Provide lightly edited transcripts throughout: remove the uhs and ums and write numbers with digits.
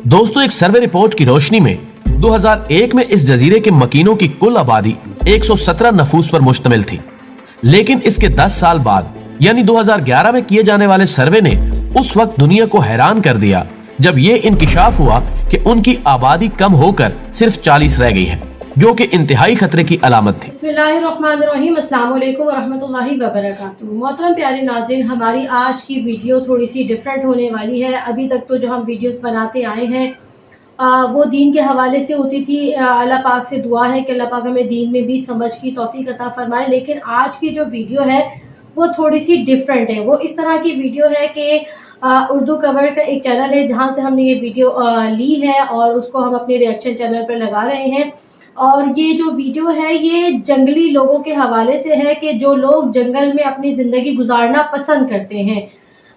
दोस्तों, एक survey report की रोशनी में 2001 में इस जजीरे के मकीनों की कुल आबादी 117 नफूस पर मुश्तमिल थी। लेकिन इसके 10 साल बाद यानी 2011 में किए जाने वाले सर्वे ने उस वक्त दुनिया को हैरान कर दिया जब ये इंकिशाफ हुआ कि उनकी आबादी कम होकर सिर्फ 40 रह गई है, जो कि इंतहाई खतरे की अलामत थी। बिस्मिल्लाहिर्रहमानिर्रहीम, अस्सलाम वालेकुम वरहमतुल्लाहि वबरकातुहू। मोहतरम प्यारे नाज़रीन, हमारी आज की वीडियो थोड़ी सी डिफरेंट होने वाली है। अभी तक तो जो हम वीडियोस बनाते आए हैं वो दीन के हवाले से होती थी। अल्लाह पाक से दुआ है कि अल्लाह पाक हमें दीन में भी समझ की तौफीक अता फरमाए। लेकिन आज की जो वीडियो है वो थोड़ी सी डिफरेंट है। वो इस तरह की वीडियो है कि उर्दू कवर का एक चैनल है जहाँ से हमने ये वीडियो ली है और उसको हम अपने रिएक्शन चैनल पर लगा रहे हैं। और ये जो वीडियो है ये जंगली लोगों के हवाले से है कि जो लोग जंगल में अपनी ज़िंदगी गुजारना पसंद करते हैं।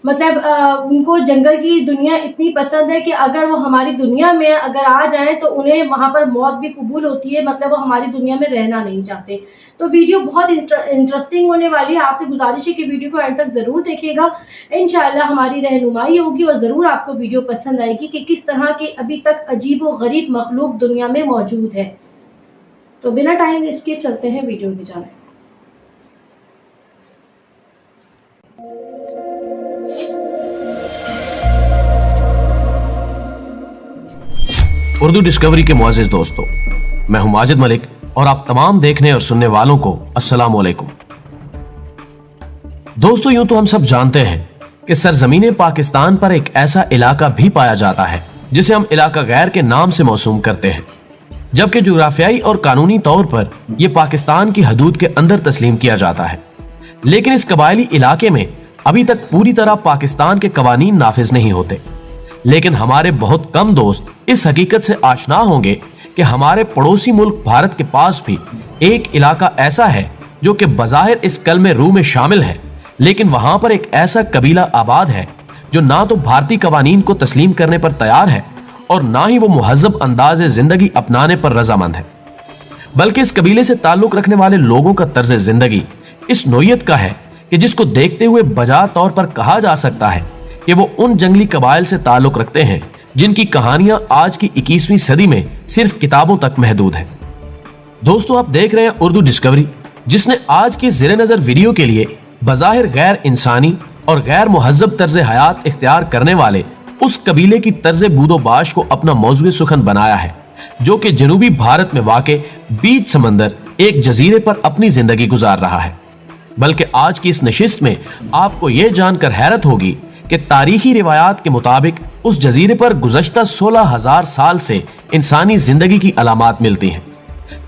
मतलब उनको जंगल की दुनिया इतनी पसंद है कि अगर वो हमारी दुनिया में अगर आ जाएं तो उन्हें वहाँ पर मौत भी कबूल होती है। मतलब वो हमारी दुनिया में रहना नहीं चाहते। तो वीडियो बहुत इंटरेस्टिंग होने वाली है। आपसे गुजारिश है कि वीडियो को एंड तक ज़रूर देखिएगा। इंशाअल्लाह हमारी रहनुमाई होगी और ज़रूर आपको वीडियो पसंद आएगी कि किस तरह के अभी तक अजीब व गरीब मखलूक दुनिया में मौजूद है। तो बिना टाइम वेस्ट किए चलते हैं वीडियो की जानिब। उर्दू डिस्कवरी के मुअज़्ज़िज़ दोस्तों, मैं हूं माजिद मलिक और आप तमाम देखने और सुनने वालों को अस्सलाम वालेकुम। दोस्तों, यूं तो हम सब जानते हैं कि सरजमीन पाकिस्तान पर एक ऐसा इलाका भी पाया जाता है जिसे हम इलाका गैर के नाम से मौसूम करते हैं, जबकि जुग्राफियाई और कानूनी तौर पर यह पाकिस्तान की हदूद के अंदर तस्लीम किया जाता है। लेकिन इस कबायली इलाके में अभी तक पूरी तरह पाकिस्तान के कवानीन नाफिज नहीं होते। लेकिन हमारे बहुत कम दोस्त इस हकीकत से आशना होंगे कि हमारे पड़ोसी मुल्क भारत के पास भी एक इलाका ऐसा है जो कि बज़ाहिर इस कलमे रू में शामिल है, लेकिन वहां पर एक ऐसा कबीला आबाद है जो ना तो भारतीय कवानीन को तस्लीम करने पर तैयार है और ना ही वो मुहज़्ज़ब अंदाज़ जिंदगी अपनाने पर रजामंद है। बल्कि इस कबीले से ताल्लुक रखने वाले लोगों का तर्ज जिंदगी इस नोयत का है कि जिसको देखते हुए बजा तौर पर कहा जा सकता है कि वो उन जंगली कबाइल से ताल्लुक रखते हैं जिनकी कहानियां आज की 21वीं सदी में सिर्फ किताबों तक महदूद है। दोस्तों, आप देख रहे हैं उर्दू डिस्कवरी, जिसने आज की ज़ेरे नज़र वीडियो के लिए बज़ाहिर गैर इंसानी और गैर मुहज़्ज़ब तर्ज हयात इख्तियार करने वाले उस कबीले की तर्ज बूदोबाश को अपना मौज़ूए सुखन बनाया है, जो कि जनूबी भारत में वाक़े बीच समंदर एक जजीरे पर अपनी जिंदगी गुजार रहा है। बल्कि आज की इस नशिस्त में आपको यह जानकर हैरत होगी कि तारीखी रिवायात के मुताबिक उस जजीरे पर गुज़श्ता 16,000 साल से इंसानी जिंदगी की अलामात मिलती हैं।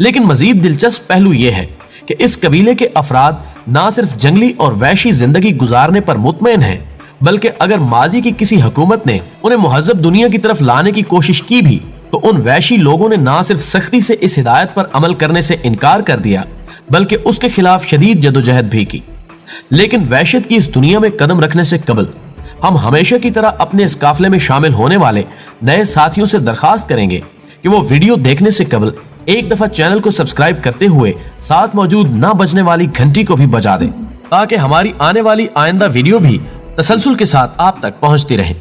लेकिन मजीद दिलचस्प पहलू यह है कि इस कबीले के अफराद ना सिर्फ जंगली और वैशी जिंदगी गुजारने पर मुतमईन हैं, बल्कि अगर माजी की किसी हुकूमत ने उन्हें मुहज़्ज़ब दुनिया की तरफ लाने की कोशिश की भी तो उन वैशी लोगों ने ना सिर्फ सख्ती से इस हिदायत पर अमल करने से इनकार कर दिया, बल्कि उसके खिलाफ शदीद जदोजहद भी की। लेकिन वहशत की इस दुनिया में कदम रखने से कबल हम हमेशा की तरह अपने इस काफिले में शामिल होने वाले नए साथियों से दरखास्त करेंगे कि वो वीडियो देखने से कबल एक दफा चैनल को सब्सक्राइब करते हुए साथ मौजूद ना बजने वाली घंटी को भी बजा दें, ताकि हमारी आने वाली आइंदा वीडियो भी तसलसल के साथ आप तक पहुंचती रहे।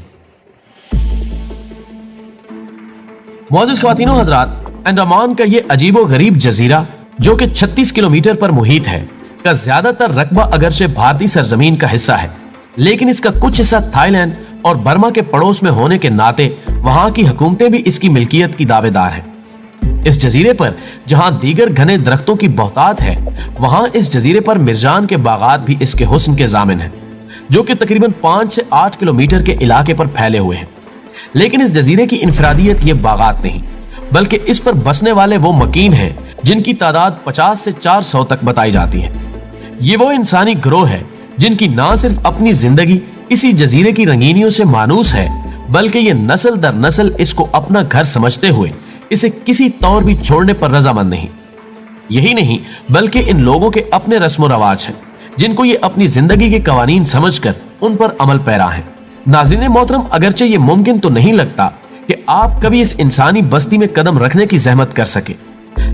मुअज़्ज़िज़ ख्वातीनो हज़रात, अंडमान का ये अजीबो गरीब जजीरा जो कि 36 किलोमीटर पर मुहित है का ज्यादातर रकबा अगरचे भारतीय सरजमीन का हिस्सा है, लेकिन इसका कुछ हिस्सा थाईलैंड और बर्मा के पड़ोस में होने के नाते वहां की हुकूमतें भी इसकी मिल्कियत की दावेदार हैं। इस जजीरे पर जहां दीगर घने दरख्तों की बहुतात है, वहां इस जजीरे पर मिर्जान के बागात भी इसके हुस्न के जामिन हैं, जो कि तकरीबन 5 से 8 किलोमीटर के इलाके पर फैले हुए हैं। लेकिन इस जजीरे की इनफरादियत ये बागात नहीं, बल्कि इस पर बसने वाले वो मकीन हैं जिनकी तादाद 50 से 400 तक बताई जाती है। ये वो इंसानी ग्रोह है जिनकी ना सिर्फ अपनी जिंदगी इसी जजीरे की रंगीनियों से मानूस है, बल्कि ये नस्ल दर नस्ल इसको अपना घर समझते हुए इसे किसी तौर भी छोड़ने पर रजामंद नहीं। यही नहीं, बल्कि इन लोगों के अपने रस्म रवाज हैं जिनको ये अपनी जिंदगी के कवानीन समझकर उन पर अमल पैरा हैं। नाज़रीन मोहतरम, अगरचे ये मुमकिन तो नहीं लगता कि आप कभी इस इंसानी बस्ती में कदम रखने की जहमत कर सके,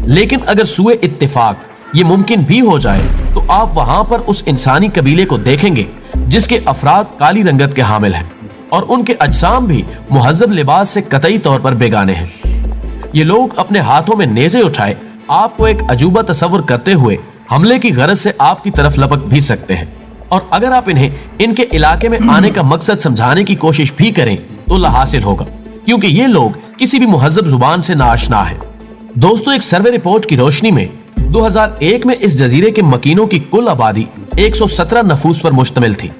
लेकिन अगर सुए इत्तेफाक ये मुमकिन भी हो जाए तो आप वहां पर उस इंसानी कबीले को देखेंगे जिसके अफराद काली रंगत के हामिल हैं। और उनके अजसाम भी मुहज्जब लिबास से कतई तौर पर बेगाने हैं। ये लोग अपने हाथों में नेज़े उठाए आपको एक अजूबा तस्वुर करते हुए हमले की गरज से आपकी तरफ लपक भी सकते हैं, और अगर आप इन्हें इनके इलाके में आने का मकसद समझाने की कोशिश भी करें तो लाहासिल होगा, क्योंकि ये लोग किसी भी मुहज्जब जुबान से नाआशना है। दोस्तों, एक सर्वे रिपोर्ट की रोशनी में 2001 में इस जजीरे के मकीनों की कुल आबादी 117 नफूस पर मुश्तमिल थी,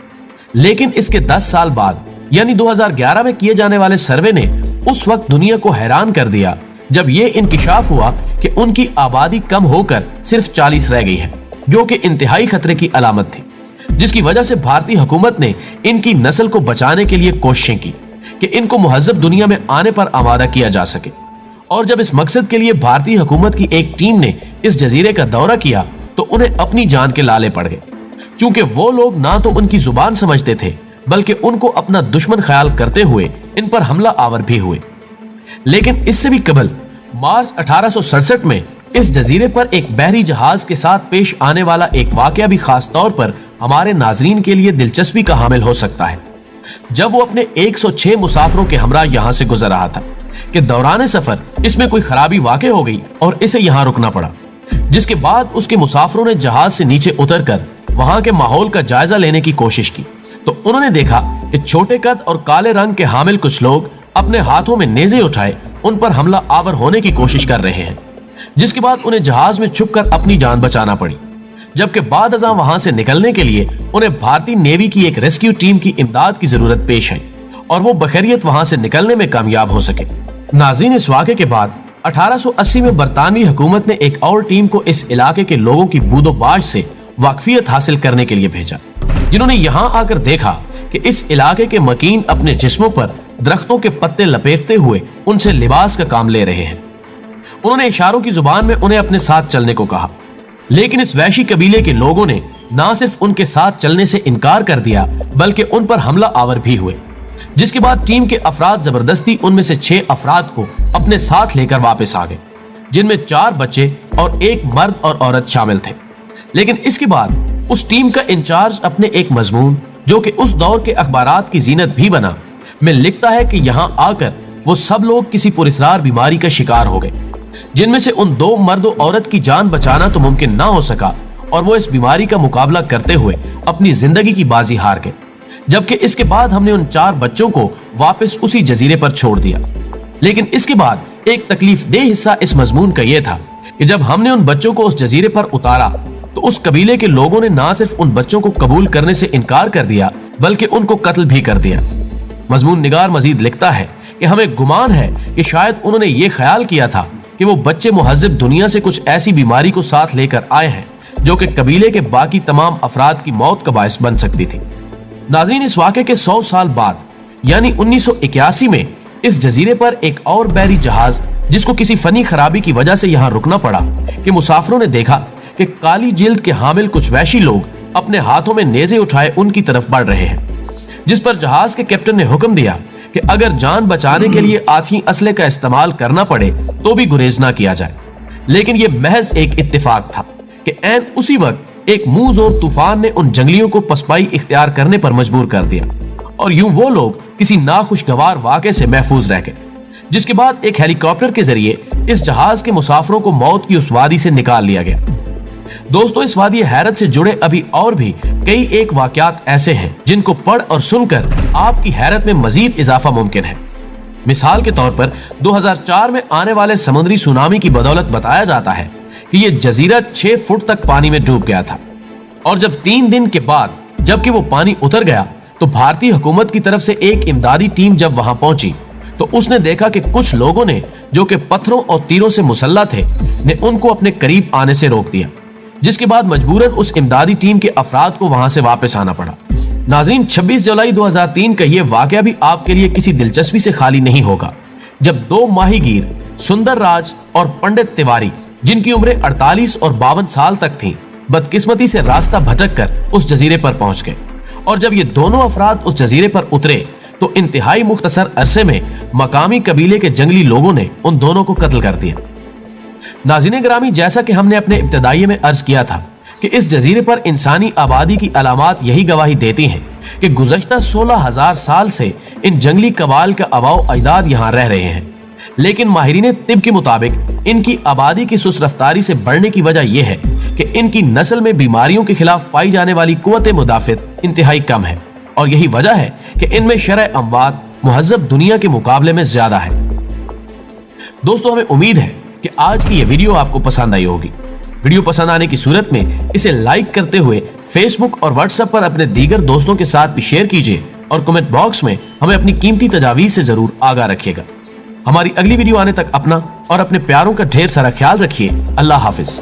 लेकिन इसके 10 साल बाद यानी 2011 में किए जाने वाले सर्वे ने उस वक्त दुनिया को हैरान कर दिया जब ये इंकिशाफ हुआ कि उनकी आबादी कम होकर सिर्फ 40 रह गई है, जो कि इंतहाई खतरे की अलामत थी, जिसकी वजह से भारतीय हुकूमत ने इनकी नस्ल को बचाने के लिए कोशिशें की कि इनको मुहज्जब दुनिया में आने पर आमादा किया जा सके। और जब इस मकसद के लिए भारतीय हुकूमत की एक टीम ने इस जजीरे का दौरा किया तो उन्हें अपनी जान के लाले पड़ गए, चूंकि वो लोग ना तो उनकी जुबान समझते थे बल्कि उनको अपना दुश्मन ख्याल करते हुए इन पर हमला आवर भी हुए। लेकिन इससे भी कबल मार्च 1867 में इस जजीरे पर एक बहरी जहाज के साथ पेश आने वाला एक वाकया भी खास तौर पर हमारे नाजरीन के लिए दिलचस्पी का हामिल हो सकता है। जब वो अपने 106 मुसाफिरों के हमरा यहाँ से गुजर रहा था कि दौरान सफर इसमें कोई खराबी वाक़ हो गई और इसे यहाँ रुकना पड़ा, जिसके बाद उसके मुसाफिरों ने जहाज से नीचे उतरकर वहां के माहौल का जायजा लेने की कोशिश की तो उन्होंने देखा कि छोटे कद और काले रंग के हामिल कुछ लोग अपने हाथों में नेज़े उठाए उन पर हमला आवर होने की कोशिश कर रहे हैं, जिसके बाद उन्हें जहाज में छुपकर अपनी जान बचाना पड़ी। जबकि बाद अज़ां वहां से निकलने के लिए उन्हें भारतीय नेवी की एक रेस्क्यू टीम की इमदाद की जरूरत पेश आई और वो बखैरियत वहां से निकलने में कामयाब हो सके। नाज़रीन, इस वाक़े के बाद 1880 में बरतानवी हुकूमत ने एक और टीम को इस इलाके के लोगों की बूदोबाश से वाकफियत हासिल करने के लिए भेजा, जिन्होंने यहाँ आकर देखा कि इस इलाके के मकीन अपने जिस्मों पर दरख्तों के पत्ते लपेटते हुए उनसे लिबास का काम ले रहे हैं। उन्होंने इशारों की जुबान में उन्हें अपने साथ चलने को कहा, लेकिन इस वैशी कबीले के लोगों ने न सिर्फ उनके साथ चलने से इनकार कर दिया बल्कि उन पर हमला आवर भी हुए, जिसके बाद टीम के अफराद जबरदस्ती उनमें से 6 अफराद को अपने साथ लेकर वापस आ गए, जिनमें 4 बच्चे और 1 मर्द और औरत शामिल थे। लेकिन इसके बाद उस टीम का इंचार्ज अपने एक मजमून, जो कि उस दौर के अखबारात की जीनत भी बना, में लिखता है कि यहाँ आकर वो सब लोग किसी पुरस्रार बीमारी का शिकार हो गए, जिनमें से उन 2 मर्द और औरत की जान बचाना तो मुमकिन ना हो सका और वो इस बीमारी का मुकाबला करते हुए अपनी जिंदगी की बाजी हार गए। जबकि इसके बाद हमने उन 4 बच्चों को वापस उसी जजीरे पर छोड़ दिया। लेकिन इसके बाद एक तकलीफ देह हिस्सा इस मजमून का यह था कि जब हमने उन बच्चों को उस जजीरे पर उतारा तो उस कबीले के लोगों ने ना सिर्फ उन बच्चों को कबूल करने से इनकार कर दिया बल्कि उनको कत्ल भी कर दिया। मजमून निगार मजीद लिखता है कि हमें गुमान है कि शायद उन्होंने ये ख्याल किया था कि वो बच्चे मुहज्जब दुनिया से कुछ ऐसी बीमारी को साथ लेकर आए हैं जो कि कबीले के बाकी तमाम अफराद की मौत का बायस बन सकती थी। नाज़रीन, इस वाक़े के 100 साल बाद यानी 1981 में इस जजीरे पर एक और बहरी जहाज, जिसको किसी फनी खराबी की वजह से यहाँ रुकना पड़ा, कि मुसाफिरों ने देखा कि काली जिल्द के हामिल कुछ वैशी लोग अपने हाथों में नेज़े उठाए उनकी तरफ बढ़ रहे हैं, जिस पर जहाज के कैप्टन ने हुक्म दिया कि अगर जान बचाने के लिए आछी असले का इस्तेमाल करना पड़े तो भी गुरेज ना किया जाए। लेकिन यह महज एक इत्तेफाक था कि ऐन उसी वक्त एक मुंह जोर तूफान ने उन जंगलियों को पसपाई इख्तियार करने पर मजबूर कर दिया और यूं वो लोग किसी नाखुशगवार वाक़े से महफूज रह गए, जिसके बाद एक हेलीकॉप्टर के जरिए इस जहाज के मुसाफिरों को मौत की उस वादी से निकाल लिया गया। दोस्तों, इस वादी हैरत से जुड़े अभी और भी कई एक वाकयात ऐसे हैं जिनको पढ़ और सुनकर आपकी हैरत में मजीद इजाफा मुमकिन है। मिसाल के तौर पर 2004 में आने वाले समुद्री सुनामी की बदौलत बताया जाता है कि यह जजीरा 6 फुट तक पानी में डूब गया था और जब 3 दिन के बाद जबकि वो पानी उतर गया तो भारतीय हुकूमत की तरफ से एक इमदादी टीम जब वहां पहुंची तो उसने देखा कि कुछ लोगों ने, जो कि पत्थरों और तीरों से मुसल्ला थे, ने उनको अपने करीब आने से रोक दिया, जिसके बाद मजबूरन उस इमदादी टीम के अफराद को वहां से वापस आना पड़ा। नाज़रीन, 26 जुलाई 2003 का यह वाकया भी आपके लिए किसी दिलचस्पी से खाली नहीं होगा, जब 2 माहीगीर सुंदर राज और पंडित तिवारी, जिनकी उम्रें 48 और 52 साल तक थीं, बदकिस्मती से रास्ता भटक कर उस जजीरे पर पहुंच गए और जब ये दोनों अफराद उस जजीरे पर उतरे तो इंतहाई मुख्तसर अरसे में मकामी कबीले के जंगली लोगों ने उन दोनों को कत्ल कर दिया। नाज़रीन ग्रामी, जैसा कि हमने अपने इब्तिदाइये में अर्ज किया था कि इस जजीरे पर इंसानी आबादी की अलामात यही गवाही देती हैं कि गुज़श्ता 16,000 साल से इन जंगली कबाल का आबाओ अजदाद यहाँ रह रहे हैं, लेकिन माहिरीन तिब के मुताबिक इनकी आबादी की सुस्त रफ्तारी से बढ़ने की वजह यह है कि इनकी नस्ल में बीमारियों के खिलाफ पाई जाने वाली कुव्वत मुदाफ़त इंतहाई कम है, और यही वजह है कि इनमें शरअ अमवात मुहज़्ज़ब दुनिया के मुकाबले में ज्यादा है। दोस्तों, हमें उम्मीद है कि आज की यह वीडियो आपको पसंद आई होगी। वीडियो पसंद आने की सूरत में इसे लाइक करते हुए फेसबुक और व्हाट्सएप पर अपने दीगर दोस्तों के साथ भी शेयर कीजिए और कमेंट बॉक्स में हमें अपनी कीमती तजावीज़ से जरूर आगाह रखिएगा। हमारी अगली वीडियो आने तक अपना और अपने प्यारों का ढेर सारा ख्याल रखिए। अल्लाह हाफिज।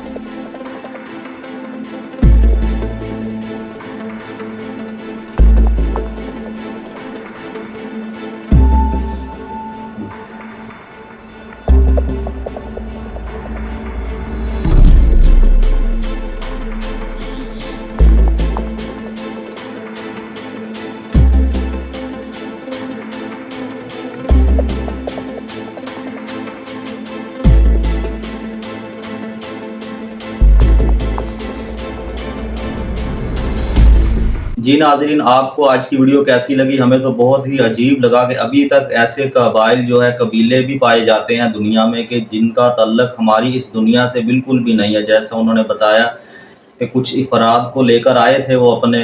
जी नाज़रीन, आपको आज की वीडियो कैसी लगी? हमें तो बहुत ही अजीब लगा कि अभी तक ऐसे कबाइल जो है, कबीले भी पाए जाते हैं दुनिया में कि जिनका तल्लक हमारी इस दुनिया से बिल्कुल भी नहीं है। जैसा उन्होंने बताया कि कुछ अफराद को लेकर आए थे वो अपने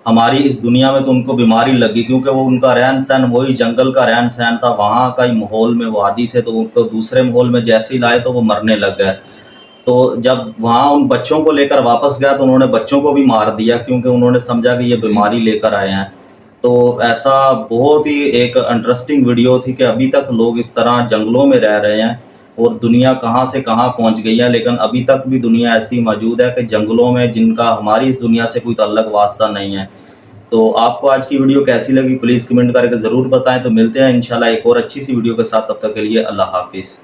हमारी इस दुनिया में, तो उनको बीमारी लगी क्योंकि वो उनका रहन सहन वही जंगल का रहन सहन था, वहाँ का ही माहौल में वो आदी थे, तो उनको दूसरे माहौल में जैसे ही लाए तो वो मरने लग गए। तो जब वहाँ उन बच्चों को लेकर वापस गया तो उन्होंने बच्चों को भी मार दिया क्योंकि उन्होंने समझा कि ये बीमारी लेकर आए हैं। तो ऐसा बहुत ही एक इंटरेस्टिंग वीडियो थी कि अभी तक लोग इस तरह जंगलों में रह रहे हैं और दुनिया कहाँ से कहाँ पहुँच गई है, लेकिन अभी तक भी दुनिया ऐसी मौजूद है कि जंगलों में जिनका हमारी इस दुनिया से कोई ताल्लुक वास्ता नहीं है। तो आपको आज की वीडियो कैसी लगी प्लीज़ कमेंट करके ज़रूर बताएं। तो मिलते हैं इंशाल्लाह एक और अच्छी सी वीडियो के साथ, तब तक के लिए अल्लाह हाफिज़।